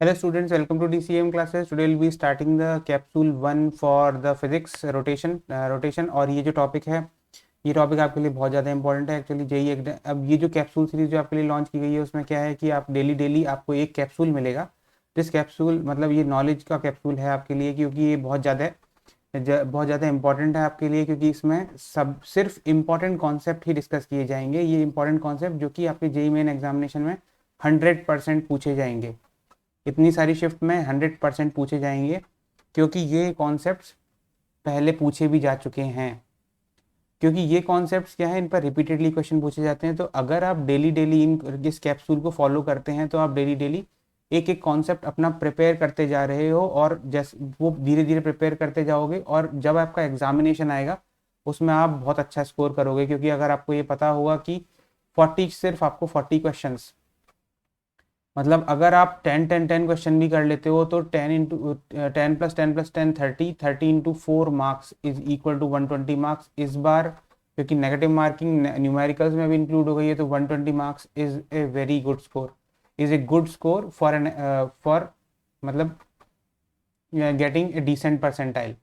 Hello students, welcome to DCM classes. Today we'll be starting the capsule 1 for the physics rotation और ये जो topic है ये topic आपके लिए बहुत ज़्यादा इंपॉर्टेंट है एक्चुअली जेई। अब ये जो कैप्सूल सीरीज जो आपके लिए लॉन्च की गई है उसमें क्या है कि आप डेली आपको एक कैप्सूल मिलेगा। दिस कैप्सूल मतलब ये नॉलेज का कैप्सूल है आपके लिए, क्योंकि ये बहुत ज़्यादा इंपॉर्टेंट है आपके लिए, क्योंकि इसमें सब सिर्फ इम्पॉर्टेंट कॉन्सेप्ट ही डिस्कस किए जाएंगे। ये इंपॉर्टेंट कॉन्सेप्ट जो कि आपके जेई मेन एग्जामिनेशन में 100% पूछे जाएंगे। इतनी सारी शिफ्ट में 100% पूछे जाएंगे, क्योंकि ये कॉन्सेप्ट्स पहले पूछे भी जा चुके हैं। क्योंकि ये कॉन्सेप्ट्स क्या है, इन पर रिपीटेडली क्वेश्चन पूछे जाते हैं। तो अगर आप डेली इस कैप्सूल को फॉलो करते हैं तो आप डेली एक एक कॉन्सेप्ट अपना प्रिपेयर करते जा रहे हो, और जैसे वो धीरे धीरे प्रिपेयर करते जाओगे और जब आपका एग्जामिनेशन आएगा उसमें आप बहुत अच्छा स्कोर करोगे। क्योंकि अगर आपको ये पता होगा कि 40 सिर्फ आपको 40 क्वेश्चंस, मतलब अगर आप 10 क्वेश्चन भी कर लेते हो तो 10 + 10 + 10 30 × 4 marks is equal to 120 marks इस बार। क्योंकि नेगेटिव मार्किंग न्यूमेरिकल्स में भी इंक्लूड हो गई है, तो 120 marks is a very good score, is a good score for मतलब getting a decent percentile.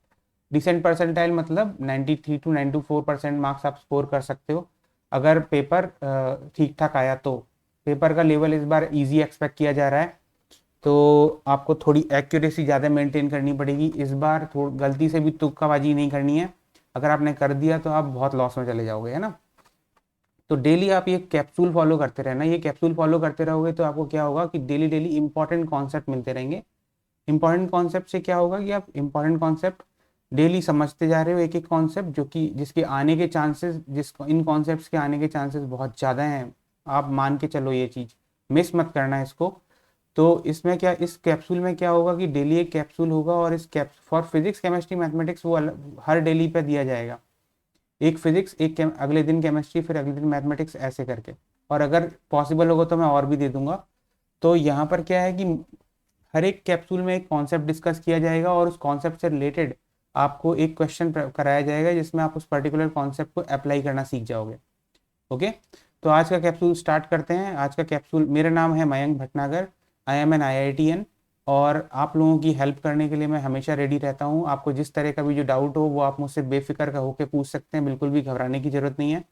Decent percentile मतलब 93 to 94% मार्क्स आप स्कोर कर सकते हो अगर पेपर ठीक ठाक आया तो। पेपर का लेवल इस बार इजी एक्सपेक्ट किया जा रहा है, तो आपको थोड़ी एक्यूरेसी ज़्यादा मेंटेन करनी पड़ेगी इस बार। थोड़ी गलती से भी तुक्काबाजी नहीं करनी है, अगर आपने कर दिया तो आप बहुत लॉस में चले जाओगे, है ना। तो डेली आप ये कैप्सूल फॉलो करते रहना। ये कैप्सूल फॉलो करते रहोगे तो आपको क्या होगा कि डेली इंपॉर्टेंट कॉन्सेप्ट मिलते रहेंगे। इंपॉर्टेंट कॉन्सेप्ट से क्या होगा कि आप इंपॉर्टेंट कॉन्सेप्ट डेली समझते जा रहे हो, एक एक कॉन्सेप्ट जो कि जिसके आने के चांसेस, इन कॉन्सेप्ट्स के आने के चांसेस बहुत ज़्यादा हैं। आप मान के चलो, ये चीज़ मिस मत करना है इसको। तो इसमें क्या, इस कैप्सूल में क्या होगा कि डेली एक कैप्सूल होगा, और इस cap for physics chemistry mathematics वो हर डेली पे दिया जाएगा। एक फिजिक्स, अगले दिन केमिस्ट्री, फिर अगले दिन मैथमेटिक्स, ऐसे करके। और अगर पॉसिबल होगा तो मैं और भी दे दूंगा। तो यहाँ पर क्या है कि हर एक कैप्सूल में एक कॉन्सेप्ट डिस्कस किया जाएगा, और उस कॉन्सेप्ट से रिलेटेड आपको एक क्वेश्चन कराया जाएगा जिसमें आप उस पर्टिकुलर कॉन्सेप्ट को अप्लाई करना सीख जाओगे। ओके, तो आज का कैप्सूल स्टार्ट करते हैं। आज का कैप्सूल, मेरा नाम है Mayank Bhatnagar, I am an IITN, और आप लोगों की हेल्प करने के लिए मैं हमेशा रेडी रहता हूँ। आपको जिस तरह का भी जो डाउट हो वो आप मुझसे बेफिक्र का होकर पूछ सकते हैं, बिल्कुल भी घबराने की जरूरत नहीं है।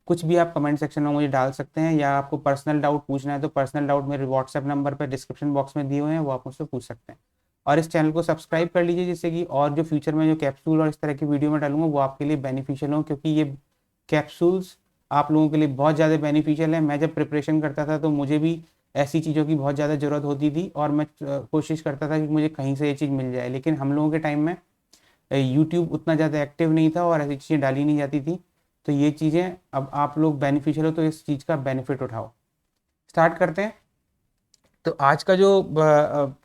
कुछ भी आप कमेंट सेक्शन में मुझे डाल सकते हैं, या आपको पर्सनल डाउट पूछना है तो पर्सनल डाउट मेरे व्हाट्सएप नंबर पर डिस्क्रिप्शन बॉक्स में दिए हुए हैं, वो आप मुझसे पूछ सकते हैं। और इस चैनल को सब्सक्राइब कर लीजिए, जिससे कि और जो फ्यूचर में जो कैप्सूल और इस तरह की वीडियो में डालूंगा वो आपके लिए बेनिफिशियल हो। क्योंकि ये कैप्सूल्स आप लोगों के लिए बहुत ज़्यादा बेनिफिशियल है। मैं जब प्रिपरेशन करता था तो मुझे भी ऐसी चीज़ों की बहुत ज़्यादा ज़रूरत होती थी, और मैं कोशिश करता था कि मुझे कहीं से ये चीज़ मिल जाए। लेकिन हम लोगों के टाइम में यूट्यूब उतना ज़्यादा एक्टिव नहीं था और ऐसी चीज़ें डाली नहीं जाती थी। तो ये चीज़ें अब आप लोग बेनिफिशियल हो तो इस चीज़ का बेनिफिट उठाओ। स्टार्ट करते हैं। तो आज का जो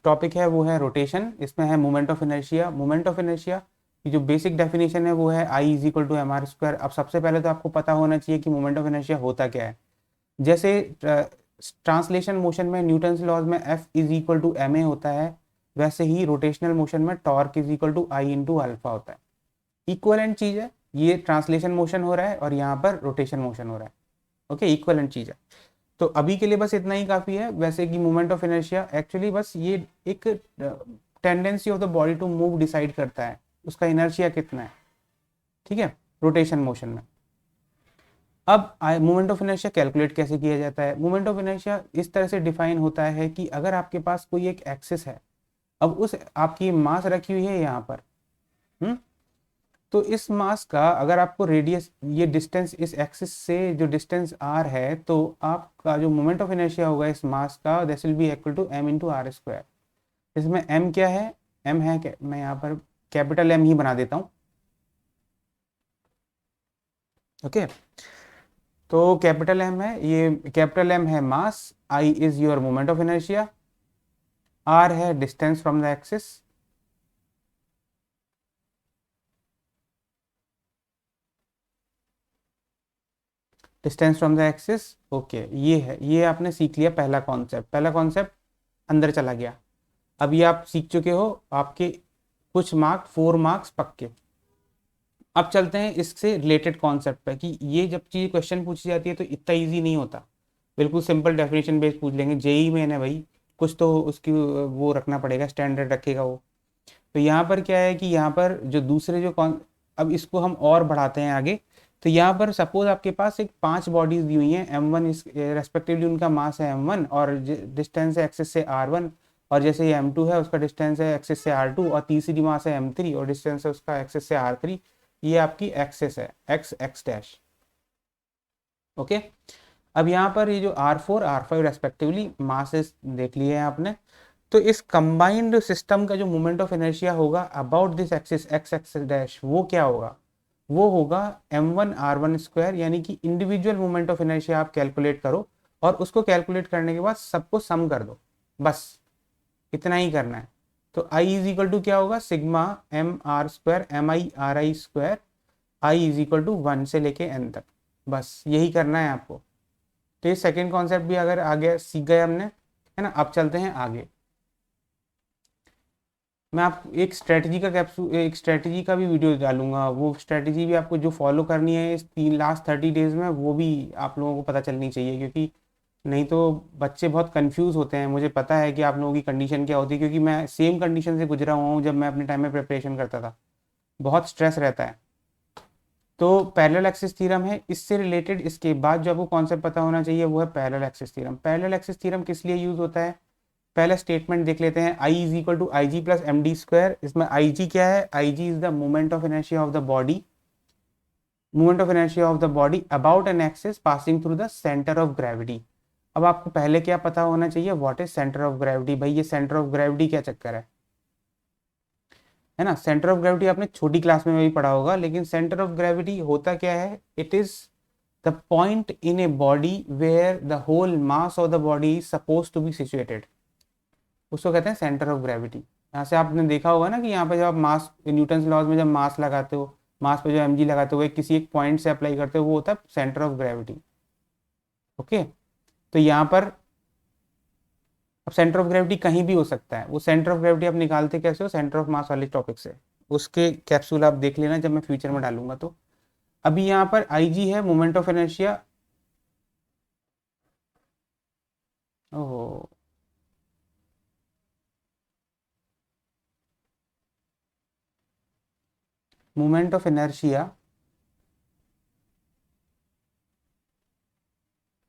टॉपिक है वो है रोटेशन। इसमें है moment of inertia. Moment of inertia की जो बेसिक डेफिनेशन है वो है I = mr²। अब सबसे पहले तो आपको पता होना चाहिए कि मोमेंट ऑफ इनर्शिया होता क्या है। जैसे ट्रांसलेशन मोशन में न्यूटन लॉज में F = ma होता है, वैसे ही रोटेशनल मोशन में टॉर्क = I × अल्फा होता है। इक्वलेंट चीज है, ये ट्रांसलेशन मोशन हो रहा है और यहाँ पर रोटेशन मोशन हो रहा है। ओके, इक्वलेंट चीज है। तो अभी के लिए बस इतना ही काफी है। वैसे कि मोमेंट ऑफ इनर्शिया एक्चुअली बस ये एक tendency of the body to move decide करता है, उसका इनर्शिया कितना है, ठीक है, रोटेशन मोशन में। अब मोमेंट ऑफ इनर्शिया कैलकुलेट कैसे किया जाता है। मोमेंट ऑफ इनर्शिया इस तरह से डिफाइन होता है कि अगर आपके पास कोई एक एक्सिस है, अब उस आपकी मास रखी हुई है यहाँ पर, तो इस मास का अगर आपको रेडियस, ये डिस्टेंस इस एक्सिस से जो डिस्टेंस r है, तो आपका जो मोमेंट ऑफ इनर्शिया होगा इस मास का, that will be equal to m × r²। इसमें m क्या है, m है क्या, मैं यहाँ पर कैपिटल M ही बना देता हूँ। ओके, तो कैपिटल M है, ये कैपिटल M है मास, I is your moment of inertia, r है distance from the axis, distance from the axis. Okay, ये है, ये आपने सीख लिया पहला कॉन्सेप्ट। पहला कॉन्सेप्ट अंदर चला गया। अब ये आप सीख चुके हो, आपके कुछ मार्क 4 मार्क्स पक्के। अब चलते हैं इससे रिलेटेड कॉन्सेप्ट पे कि ये जब चीज क्वेश्चन पूछी जाती है तो इतना इजी नहीं होता। बिल्कुल सिंपल डेफिनेशन बेस्ड पूछ लेंगे। जेई में है भाई, कुछ तो उसकी वो रखना पड़ेगा, स्टैंडर्ड रखेगा वो। तो यहाँ पर क्या है कि यहाँ पर जो दूसरे जो कौन, अब इसको हम और बढ़ाते हैं आगे। तो यहाँ पर सपोज आपके पास एक 5 बॉडीज दी हुई हैं, m1 इस रेस्पेक्टिवली उनका मास है m1 और डिस्टेंस है एक्सिस से r1, और जैसे ये m2 है उसका डिस्टेंस है एक्सिस से r2, और तीसरी मास है m3 और डिस्टेंस है उसका एक्सिस से r3। ये आपकी एक्सिस है x डैश। ओके, अब यहाँ पर ये जो r4 r5 रेस्पेक्टिवली मासेस देख लिए हैं आपने। तो इस कंबाइंड सिस्टम का जो मोमेंट ऑफ इनर्शिया होगा about this axis x axis dash, वो क्या होगा, वो होगा m1 r1 स्क्वायर, यानी कि इंडिविजुअल मोमेंट ऑफ इनर्शिया आप कैलकुलेट करो और उसको कैलकुलेट करने के बाद सबको सम कर दो, बस इतना ही करना है। तो I इज इक्वल टू क्या होगा, sigma m r square mi ri square, I is equal to 1 से लेके n तक, बस यही करना है आपको। तो ये सेकेंड कॉन्सेप्ट भी अगर आगे सीख गए हमने, है ना। अब चलते हैं आगे। मैं आपको एक स्ट्रेटजी का एक स्ट्रेटजी का भी वीडियो डालूंगा, वो स्ट्रेटजी भी आपको जो फॉलो करनी है इस लास्ट 30 डेज में, वो भी आप लोगों को पता चलनी चाहिए, क्योंकि नहीं तो बच्चे बहुत कंफ्यूज होते हैं। मुझे पता है कि आप लोगों की कंडीशन क्या होती है, क्योंकि मैं सेम कंडीशन से गुजरा हुआ हूँ जब मैं अपने टाइम में प्रिपरेशन करता था। बहुत स्ट्रेस रहता है। तो पैरेलल एक्सिस थ्योरम है, इससे रिलेटेड इसके बाद जो आपको कॉन्सेप्ट पता होना चाहिए वो है parallel axis theorem. Parallel axis theorem किस लिए यूज होता है, पहले स्टेटमेंट देख लेते हैं। I is equal to I G plus M D square. इसमें आई जी क्या है, I G is the moment of inertia of the body, moment of inertia of the body about an axis passing through the centre of gravity. अब आपको पहले क्या पता होना चाहिए, what is centre of gravity. भाई ये सेंटर ऑफ ग्रेविटी क्या चक्कर है ना। सेंटर ऑफ ग्रेविटी आपने छोटी क्लास में भी पढ़ा होगा, लेकिन सेंटर ऑफ ग्रेविटी होता क्या है, it is the point in a body where the whole mass of the body is suppose to be situated, उसको कहते हैं सेंटर ऑफ ग्रेविटी। यहाँ से आपने देखा होगा ना कि यहाँ पे जब आप मास, न्यूटन लॉज में जब मास लगाते हो, मास पे जो mg लगाते हो, किसी एक पॉइंट से अप्लाई करते हो, वो होता है सेंटर ऑफ ग्रेविटी। ओके, तो यहाँ पर अब सेंटर ऑफ ग्रेविटी कहीं भी हो सकता है। वो सेंटर ऑफ ग्रेविटी आप निकालते कैसे हो, सेंटर ऑफ मास वाले टॉपिक से, उसके कैप्सूल आप देख लेना जब मैं फ्यूचर में डालूंगा। तो अभी यहाँ पर आई जी है moment of inertia. Oh, moment of inertia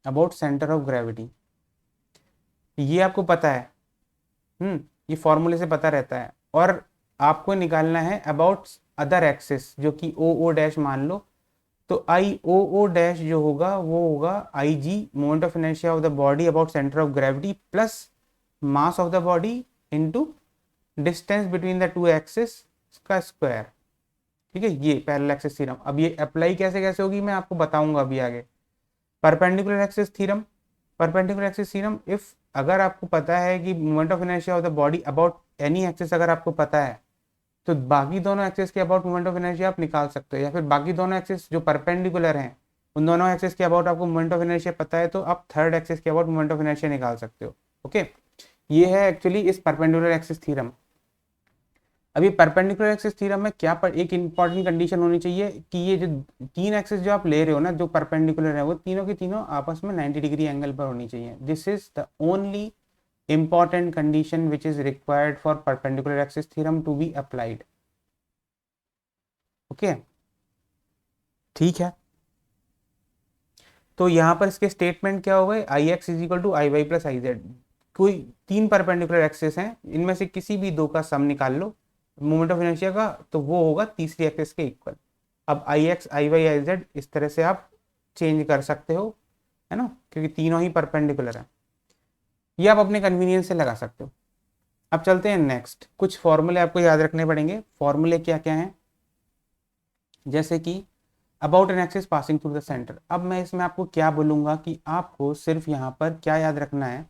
about centre of gravity, ये आपको पता है। ये फॉर्मूले से पता रहता है। और आपको निकालना है अबाउट अदर एक्सिस, जो कि ओ ओ डैश मान लो। तो आई ओ ओ डैश जो होगा वो होगा I G moment of inertia of the body about centre of gravity plus mass of the body into distance between the two axis का square. ठीक है, ये पैरेलल एक्सिस थ्योरम। अब ये अप्लाई कैसे कैसे होगी मैं आपको बताऊंगा अभी आगे। Perpendicular axis theorem, perpendicular axis theorem, if अगर आपको पता है कि moment of inertia of the body about any axis अगर आपको पता है, तो बाकी दोनों एक्सिस के अबाउट मोमेंट ऑफ इनर्शिया आप निकाल सकते हो, या फिर बाकी दोनों एक्सिस जो परपेंडिकुलर हैं उन दोनों एक्सिस के अबाउट आपको मोमेंट ऑफ इनर्शिया पता है, तो आप थर्ड एक्सिस के अबाउट मोमेंट ऑफ इनर्शिया निकाल सकते हो। ओके, ये है एक्चुअली इस परपेंडिकुलर एक्सिस थ्योरम। अभी परपेंडिकुलर एक्सिस थ्योरम में क्या एक इंपॉर्टेंट कंडीशन होनी चाहिए कि ये जो तीन एक्सिस जो आप ले रहे हो ना, जो परपेंडिकुलर है, वो तीनों की तीनों आपस में 90 डिग्री एंगल पर होनी चाहिए। This is the only important condition which is required for perpendicular axis theorem to be applied. Okay, ठीक है। तो यहां पर इसके स्टेटमेंट क्या हो गए, I X is equal to I Y plus I Z. कोई तीन परपेंडिकुलर एक्सिस हैं, इनमें से किसी भी दो का सम निकाल लो मोमेंट ऑफ इनर्शिया का, तो वो होगा तीसरी एक्सिस के इक्वल। अब I X I Y I Z इस तरह से आप चेंज कर सकते हो, है ना, क्योंकि तीनों ही परपेंडिकुलर है। ये आप अपने कन्वीनियंस से लगा सकते हो। अब चलते हैं नेक्स्ट, कुछ फॉर्मूले आपको याद रखने पड़ेंगे। फॉर्मूले क्या क्या हैं, जैसे कि about an axis passing through the centre. अब मैं इसमें आपको क्या बोलूंगा कि आपको सिर्फ यहाँ पर क्या याद रखना है,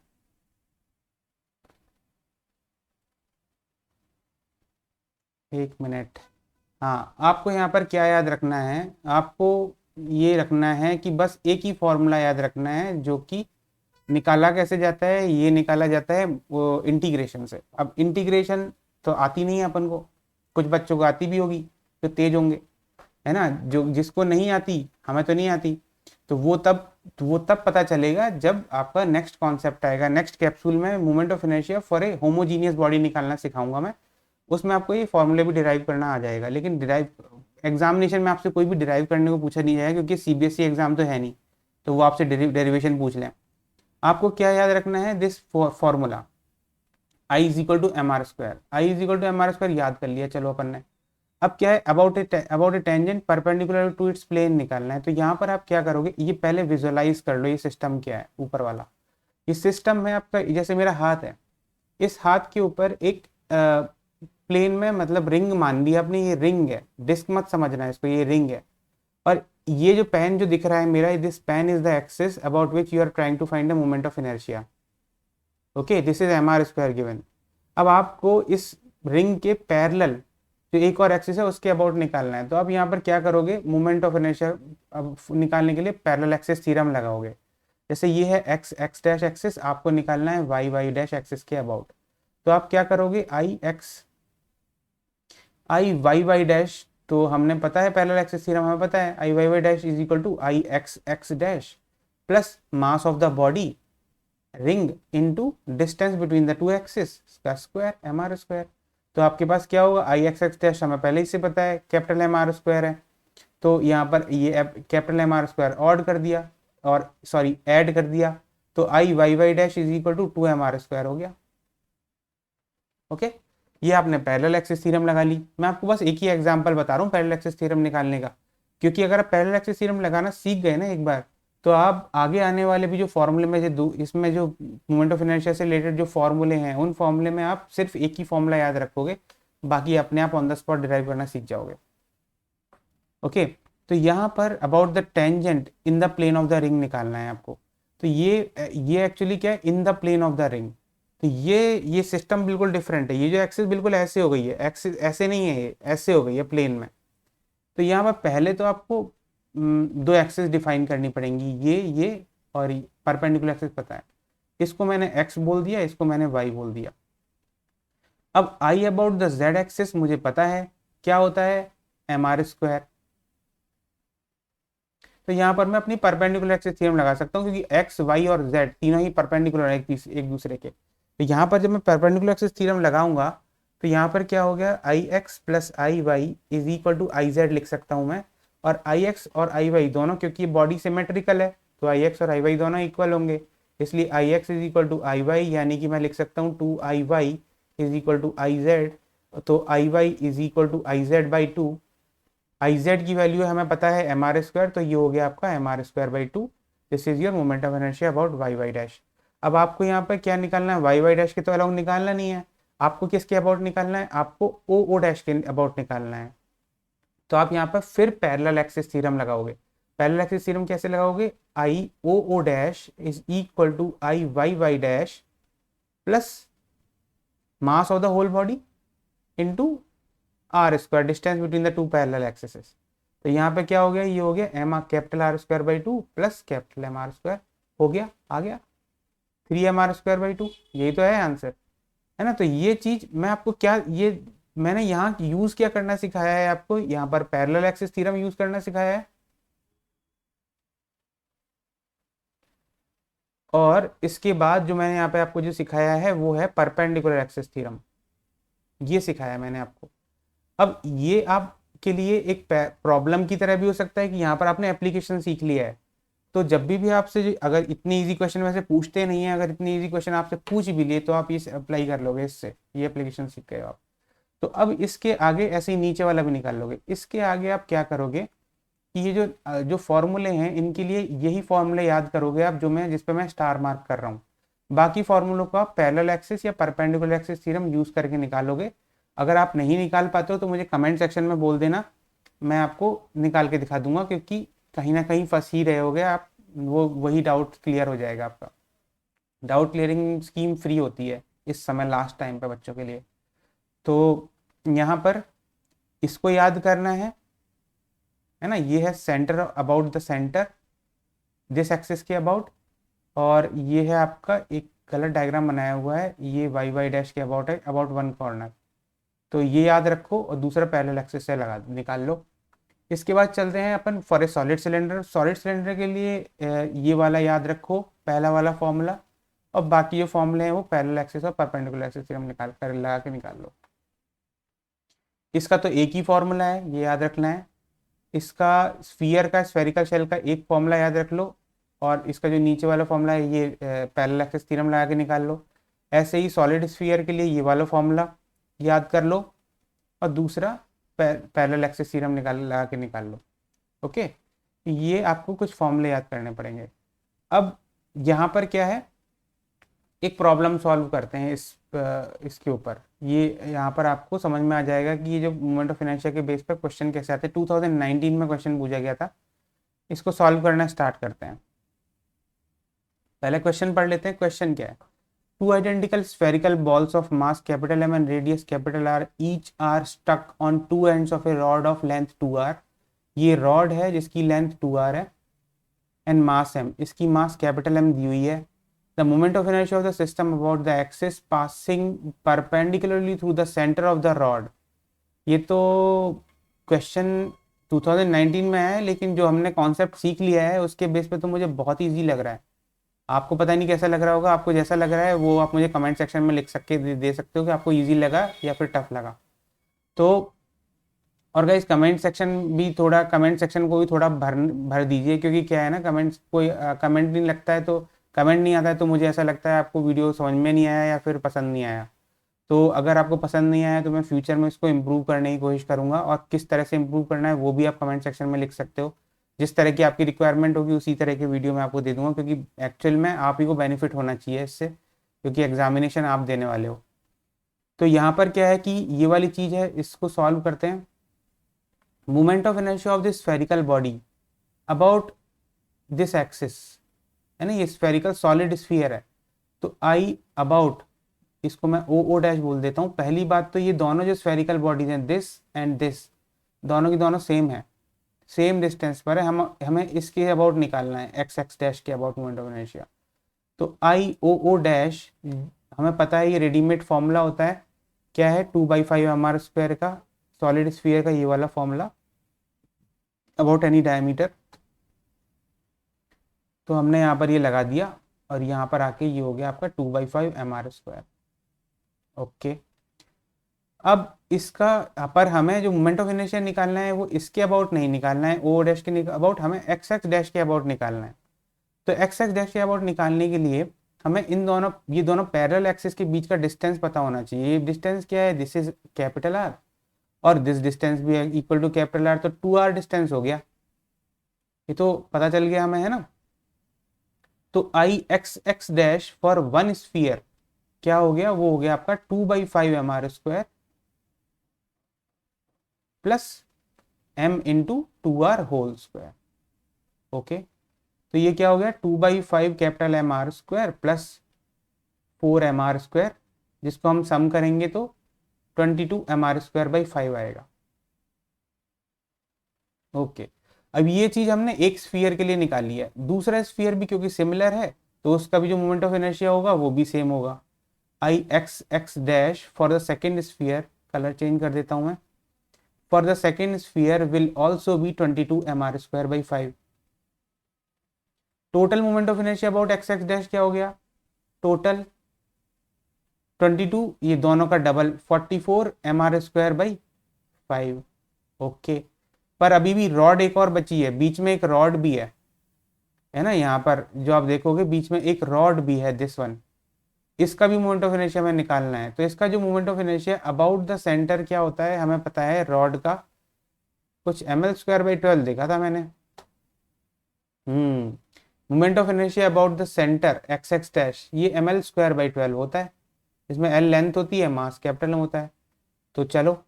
एक मिनट। हाँ, आपको यहाँ पर क्या याद रखना है, आपको ये रखना है कि बस एक ही फॉर्मूला याद रखना है, जो कि निकाला कैसे जाता है, ये निकाला जाता है वो इंटीग्रेशन से। अब इंटीग्रेशन तो आती नहीं है अपन को, कुछ बच्चों को आती भी होगी जो तेज होंगे, है ना, जो जिसको नहीं आती, हमें तो नहीं आती। तो वो तब पता चलेगा जब आपका नेक्स्ट कॉन्सेप्ट आएगा। नेक्स्ट कैप्सूल में moment of inertia for a homogeneous body निकालना सिखाऊंगा मैं, उसमें आपको ये फॉर्मूले भी डिराइव करना आ जाएगा। लेकिन डिराइव एग्जामिनेशन में आपसे कोई भी डिराइव करने को पूछा नहीं जाएगा, क्योंकि सीबीएसई एग्जाम तो है नहीं, तो वो आपसे डेरिवेशन पूछ लें। आपको क्या याद रखना है, this formula I is equal to M R square. I is equal to M R square याद कर लिया, चलो अपन ने। अब क्या है, about a tangent perpendicular to its plane निकालना है। तो यहाँ पर आप क्या करोगे, ये पहले विजुअलाइज कर लो ये सिस्टम क्या है ऊपर वाला। ये सिस्टम है आपका, जैसे मेरा हाथ है, इस हाथ के ऊपर एक प्लेन में मतलब रिंग मान लिया आपने, ये रिंग है, डिस्क मत समझना है इसको, ये रिंग है। और ये जो पेन जो दिख रहा है मेरा, this pen is the axis about which you are trying to find the moment of inertia. Okay, this is M R square given. अब आपको इस रिंग के पैरेलल जो एक और एक्सिस है उसके अबाउट निकालना है। तो आप यहाँ पर क्या करोगे, मोमेंट ऑफ इनर्शिया अब निकालने के लिए पैरेलल एक्सिस थ्योरम लगाओगे। जैसे ये है एक्स एक्स डैश एक्सिस, आपको निकालना है वाई वाई डैश एक्सिस के अबाउट। तो आप क्या करोगे, आई वाई वाई डैश, तो हमने पता है पैरेलल एक्सिस थ्योरम हमें पता है, I Y Y dash is equal to I X X dash plus mass of the body ring into distance between the two axis का स्क्वायर एम आर स्क्वायर। तो आपके पास क्या होगा, आई एक्स एक्स डैश हमें पहले ही से पता है कैपिटल एम आर स्क्वायर है, तो यहाँ पर ये capital M R square odd कर दिया, और सॉरी ऐड कर दिया, तो I Y Y dash is equal to 2 MR² हो गया। ओके, ये आपने पैरेलल एक्सिस थ्योरम लगा ली। मैं आपको बस एक ही एग्जांपल बता रहा हूँ पैरेलल एक्सिस थ्योरम निकालने का, क्योंकि अगर आप पैरेलल एक्सिस थ्योरम लगाना सीख गए ना एक बार, तो आप आगे आने वाले भी जो फॉर्मूले में जो इसमें जो मोमेंट ऑफ इनर्शिया से रिलेटेड जो फॉर्मूले हैं, उन फॉर्मूले में आप सिर्फ एक ही फॉर्मूला याद रखोगे, बाकी अपने आप ऑन द स्पॉट डिराइव करना सीख जाओगे। ओके, तो यहाँ पर about the tangent in the plane of the ring निकालना है आपको। तो ये एक्चुअली क्या है, in the plane of the ring. तो ये सिस्टम बिल्कुल डिफरेंट है, ये जो एक्सिस बिल्कुल ऐसे हो गई है, एक्सिस ऐसे नहीं है, ये ऐसे हो गई है प्लेन में। तो यहाँ पर पहले तो आपको दो एक्सिस डिफाइन करनी पड़ेंगी, ये और परपेंडिकुलर एक्सिस पता है, इसको मैंने एक्स बोल दिया, इसको मैंने वाई बोल दिया। अब आई अबाउट द जेड एक्सिस मुझे पता है क्या होता है, एम आर स्क्वायर। तो यहाँ पर मैं अपनी परपेंडिकुलर एक्सिस थ्योरम लगा सकता हूँ, क्योंकि एक्स वाई और जेड तीनों ही परपेंडिकुलर एक दूसरे के। तो यहाँ पर जब मैं परपेंडिकुलर एक्सिस थ्योरम लगाऊंगा, तो यहाँ पर क्या हो गया, I X plus I Y is equal to I Z लिख सकता हूँ मैं। और आई एक्स और आई वाई दोनों, क्योंकि बॉडी सिमेट्रिकल है, तो आई एक्स और आई वाई दोनों इक्वल होंगे, इसलिए I X is equal to I Y, यानी कि मैं लिख सकता हूँ 2IY is equal to I Z. तो I Y is equal to I Z by 2। I Z की वैल्यू हमें पता है एम आर स्क्वायर, तो ये हो गया आपका M R square by 2। This is your moment of inertia about Y Y dash. अब आपको यहाँ पर क्या निकालना है, वाई वाई डैश के तो अलाउंग निकालना नहीं है, आपको किसके अबाउट निकालना है, आपको ओ ओ डैश के अबाउट निकालना है। तो आप यहाँ पर फिर पैरेलल एक्सिस थ्योरम लगाओगे। पैरेलल एक्सिस थ्योरम कैसे लगाओगे, I O O dash is equal to I Y Y dash plus mass of the whole body into R square, distance between the two parallel axes. तो यहाँ पे क्या हो गया, ये हो गया M R capital R square by 2 plus capital M R square, हो गया, आ गया 3 MR² बाई 2। यही तो है आंसर, है ना। तो ये चीज मैं आपको क्या, ये मैंने यहाँ यूज क्या करना सिखाया है आपको, यहाँ पर पैरेलल एक्सिस थ्योरम यूज करना सिखाया है, और इसके बाद जो मैंने यहाँ पे आपको जो सिखाया है वो है परपेंडिकुलर एक्सिस थ्योरम, ये सिखाया मैंने आपको। अब ये आपके लिए एक प्रॉब्लम की तरह भी हो सकता है कि यहाँ पर आपने एप्लीकेशन सीख लिया है, तो जब भी आपसे अगर इतनी इजी क्वेश्चन वैसे पूछते नहीं है, अगर इतनी इजी क्वेश्चन आपसे पूछ भी लिए, तो आप ये अप्लाई कर लोगे, इससे ये एप्लीकेशन सीख गए आप। तो अब इसके आगे ऐसे ही नीचे वाला भी निकाल लोगे। इसके आगे आप क्या करोगे कि ये जो फॉर्मूले हैं, इनके लिए यही फॉर्मूले याद करोगे आप, जो मैं जिस पे मैं स्टार मार्क कर रहा हूँ। बाकी फॉर्मूलों को आप पैरेलल एक्सिस या परपेंडिकुलर एक्सिस थ्योरम यूज करके निकालोगे। अगर आप नहीं निकाल पाते हो तो मुझे कमेंट सेक्शन में बोल देना, मैं आपको निकाल के दिखा दूंगा, क्योंकि कहीं ना कहीं फंस ही रहे होगे आप, वो वही डाउट क्लियर हो जाएगा आपका। डाउट क्लियरिंग स्कीम फ्री होती है इस समय लास्ट टाइम पे बच्चों के लिए। तो यहाँ पर इसको याद करना है ना, ये है centre, about the centre this axis के अबाउट, और ये है आपका एक गलत डायग्राम बनाया हुआ है, ये वाई वाई डैश के अबाउट है, अबाउट वन कॉर्नर। तो ये याद रखो, और दूसरा पैरेलल एक्सिस से लगा निकाल लो। इसके बाद चलते हैं अपन for a solid cylinder. Solid cylinder के लिए ये वाला याद रखो, पहला वाला फॉर्मूला, और बाकी जो फॉर्मूले हैं वो पैरेलल एक्सिस और परपेंडिकुलर एक्सिस थ्योरम निकाल कर लगा के निकाल लो। इसका तो एक ही फॉर्मूला है, ये याद रखना है। इसका स्फीयर का, स्फेरिकल शेल का एक फॉर्मूला याद रख लो, और इसका जो नीचे वाला फॉर्मूला है ये पैरेलल एक्सिस थ्योरम लगा के निकाल लो। ऐसे ही सॉलिड स्फीयर के लिए ये वाला फॉर्मूला याद कर लो, और दूसरा पैरेलल एक्सिस थ्योरम लगा के निकाल लो। ओके, ये आपको कुछ फॉर्मूले याद करने पड़ेंगे। अब यहाँ पर क्या है, एक प्रॉब्लम सॉल्व करते हैं इसके ऊपर। ये यहाँ पर आपको समझ में आ जाएगा कि ये जो मोमेंट ऑफ इनर्शिया के बेस पर क्वेश्चन कैसे आते हैं। 2019 में क्वेश्चन पूछा गया था। इसको सॉल्व करना स्टार्ट करते हैं। पहले क्वेश्चन पढ़ लेते हैं। क्वेश्चन क्या है, two identical spherical balls of mass capital M and radius capital R each are stuck on two ends of a rod of length 2r। ये रॉड है जिसकी लेंथ 2r है, एंड मास m, इसकी mass capital M दी हुई है। The moment of inertia of the system about the axis passing perpendicularly through the center of the rod। ये तो question 2019 में है, लेकिन जो हमने कॉन्सेप्ट सीख लिया है उसके बेस पे तो मुझे बहुत ईजी लग रहा है। आपको पता नहीं कैसा लग रहा होगा, आपको जैसा लग रहा है वो आप मुझे कमेंट सेक्शन में लिख सकते दे सकते हो कि आपको इजी लगा या फिर टफ लगा। तो और गाइस कमेंट सेक्शन भी थोड़ा, कमेंट सेक्शन को भी थोड़ा भर दीजिए, क्योंकि क्या है ना, कमेंट्स कोई कमेंट नहीं लगता है तो कमेंट नहीं आता है तो मुझे ऐसा लगता है आपको वीडियो समझ में नहीं आया या फिर पसंद नहीं आया। तो अगर आपको पसंद नहीं आया तो मैं फ्यूचर में इसको इम्प्रूव करने की कोशिश करूँगा, और किस तरह से इम्प्रूव करना है वो भी आप कमेंट सेक्शन में लिख सकते हो। जिस तरह की आपकी रिक्वायरमेंट होगी उसी तरह की वीडियो मैं आपको दे दूंगा, क्योंकि एक्चुअल में आप ही को बेनिफिट होना चाहिए इससे, क्योंकि एग्जामिनेशन आप देने वाले हो। तो यहाँ पर क्या है कि ये वाली चीज़ है, इसको सॉल्व करते हैं। Moment of inertia of this spherical body about this axis, है ना, ये स्फेरिकल सॉलिड स्फीयर है, तो आई अबाउट, इसको मैं ओ ओ डैश बोल देता हूँ। पहली बात तो ये दोनों जो स्फेरिकल बॉडीज हैं, दिस एंड दिस, दोनों की दोनों सेम है, सेम डिस्टेंस पर है। हमें इसके अबाउट निकालना है, एक्स एक्स डैश के अबाउट मोमेंट ऑफ इनर्शिया। तो आई ओ ओ डैश, हमें पता है ये रेडीमेड फॉर्मूला होता है, क्या है, 2/5 एम आर स्क्वायर का, सॉलिड स्फीयर का ये वाला फॉर्मूला अबाउट एनी डायमीटर। तो हमने यहाँ पर ये लगा दिया, और यहाँ पर आके ये हो गया आपका 2/5 एम आर स्क्वायर। ओके, अब इसका पर हमें जो मोमेंट ऑफ इनर्शिया निकालना है वो इसके अबाउट नहीं निकालना है, ओ डैश के अबाउट, हमें एक्स एक्स डैश के अबाउट निकालना है। तो एक्स एक्स डैश के अबाउट निकालने के लिए हमें इन दोनों, ये दोनों पैरेलल एक्सिस के बीच का डिस्टेंस पता होना चाहिए। ये डिस्टेंस क्या है, दिस इज कैपिटल आर, और दिस डिस्टेंस भी है इक्वल टू कैपिटल आर, तो 2r डिस्टेंस हो गया, ये तो पता चल गया हमें, है ना। तो I X X dash for one sphere क्या हो गया, वो हो गया आपका 2/5 M R square plus m into 2r whole square. Okay, तो ये क्या हो गया, 2/5 capital M R square plus 4 M R square, जिसको हम सम करेंगे तो 22 एम आर स्क्वायर बाई 5 आएगा। ओके, अब ये चीज हमने एक स्फीयर के लिए निकाली है, दूसरा स्फीयर भी क्योंकि सिमिलर है तो उसका भी जो मोमेंट ऑफ इनर्शिया होगा वो भी सेम होगा। I X X dash for the second sphere, colour change कर देता हूं मैं, for the second sphere will also be 22 mr square by 5। Total moment of inertia about X X dash क्या हो गया, टोटल 22, ये दोनों का double 44 mr square by 5। Okay, पर अभी भी रॉड एक और बची है, बीच में एक रॉड भी है ना, यहाँ पर जो आप देखोगे बीच में एक रॉड भी है, दिस वन, इसका भी मोमेंट ऑफ इनर्शिया में निकालना है। तो इसका जो moment of inertia about the centre क्या होता है, हमें पता है रॉड का कुछ ml स्क्वायर बाई 12 देखा था मैंने। Moment of inertia about the centre x X dash, ये ml स्क्वायर बाई 12 होता है, इसमें l लेंथ होती है, मास कैपिटल में होता है। तो चलो,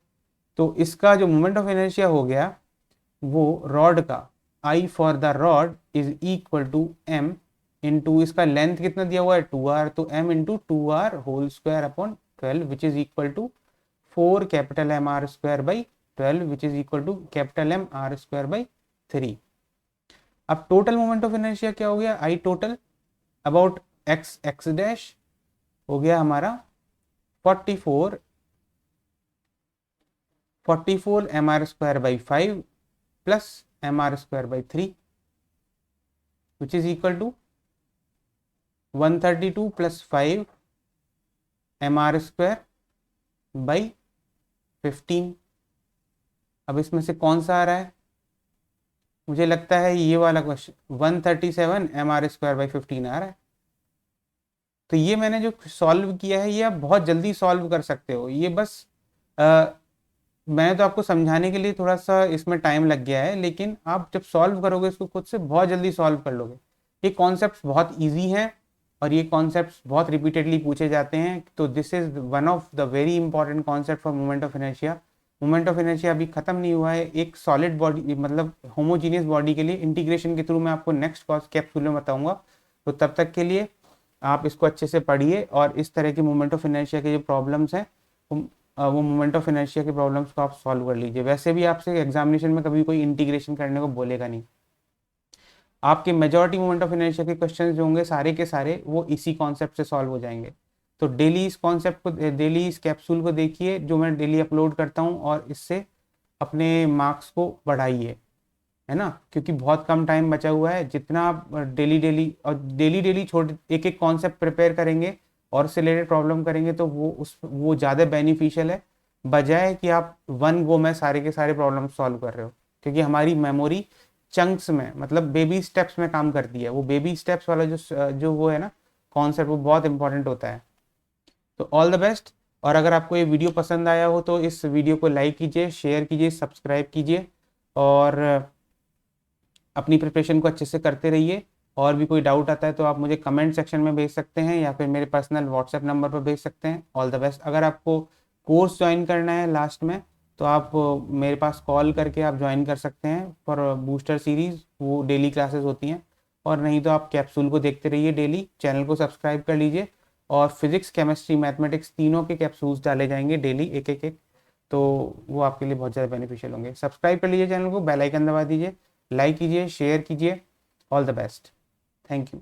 तो इसका जो मोमेंट ऑफ इनर्शिया हो गया वो रॉड का, I for the rod is equal to m into, इसका लेंथ कितना दिया हुआ है 2r, तो m into 2r whole square upon 12 which is equal to 4 capital M R square by 12 which is equal to capital M R square by 3। अब total moment of inertia क्या हो गया, I total about X X dash हो गया हमारा 44 M R square by 5 plus mr square by 3 which is equal to 132 plus 5 mr square by 15। अब इसमें से कौन सा आ रहा है? मुझे लगता है ये वाला क्वेश्चन 137 mr स्क्वायर बाई 15 आ रहा है। तो ये मैंने जो सॉल्व किया है ये आप बहुत जल्दी सॉल्व कर सकते हो। ये बस मैंने तो आपको समझाने के लिए थोड़ा सा इसमें टाइम लग गया है, लेकिन आप जब सॉल्व करोगे इसको खुद से बहुत जल्दी सॉल्व कर लोगे। ये कॉन्सेप्ट्स बहुत इजी हैं और ये कॉन्सेप्ट्स बहुत रिपीटेडली पूछे जाते हैं। तो this is one of the very important concept for moment of inertia. Moment of inertia अभी खत्म नहीं हुआ है। एक सॉलिड बॉडी मतलब होमोजीनियस बॉडी के लिए इंटीग्रेशन के थ्रू मैं आपको नेक्स्ट कैप्सूल में बताऊंगा। तो तब तक के लिए आप इसको अच्छे से पढ़िए और इस तरह के मोमेंट ऑफ इनर्शिया के जो प्रॉब्लम्स हैं वो मोमेंट ऑफ इनर्शिया के प्रॉब्लम्स को आप सॉल्व कर लीजिए। वैसे भी आपसे एग्जामिनेशन में कभी कोई इंटीग्रेशन करने को बोलेगा नहीं। आपके मेजॉरिटी मोमेंट ऑफ इनर्शिया के क्वेश्चन जो होंगे सारे के सारे वो इसी कॉन्सेप्ट से सॉल्व हो जाएंगे। तो डेली इस कॉन्सेप्ट को, डेली इस कैप्सूल को देखिए जो मैं डेली अपलोड करता हूँ और इससे अपने मार्क्स को बढ़ाइए, है ना, क्योंकि बहुत कम टाइम बचा हुआ है। जितना आप डेली छोटे एक एक कॉन्सेप्ट प्रिपेयर करेंगे और उससे रिलेटेड प्रॉब्लम करेंगे तो वो ज़्यादा बेनिफिशियल है, बजाय कि आप वन गो में सारे के सारे प्रॉब्लम सॉल्व कर रहे हो। क्योंकि हमारी मेमोरी चंक्स में मतलब बेबी स्टेप्स में काम करती है। वो बेबी स्टेप्स वाला जो वो है ना कॉन्सेप्ट, वो बहुत इंपॉर्टेंट होता है। तो ऑल द बेस्ट। और अगर आपको ये वीडियो पसंद आया हो तो इस वीडियो को लाइक कीजिए, शेयर कीजिए, सब्सक्राइब कीजिए और अपनी प्रिपरेशन को अच्छे से करते रहिए। और भी कोई डाउट आता है तो आप मुझे कमेंट सेक्शन में भेज सकते हैं या फिर मेरे पर्सनल व्हाट्सएप नंबर पर भेज सकते हैं। All the best. अगर आपको कोर्स ज्वाइन करना है लास्ट में तो आप मेरे पास कॉल करके आप ज्वाइन कर सकते हैं फॉर बूस्टर सीरीज़, वो डेली क्लासेस होती हैं। और नहीं तो आप कैप्सूल को देखते रहिए डेली, चैनल को सब्सक्राइब कर लीजिए और फिजिक्स, केमिस्ट्री, मैथमेटिक्स तीनों के कैप्सूल्स डाले जाएंगे डेली एक एक। तो वो आपके लिए बहुत ज़्यादा बेनिफिशियल होंगे। सब्सक्राइब कर लीजिए चैनल को, बेल आइकन दबा दीजिए, लाइक कीजिए, शेयर कीजिए। All the best. Thank you.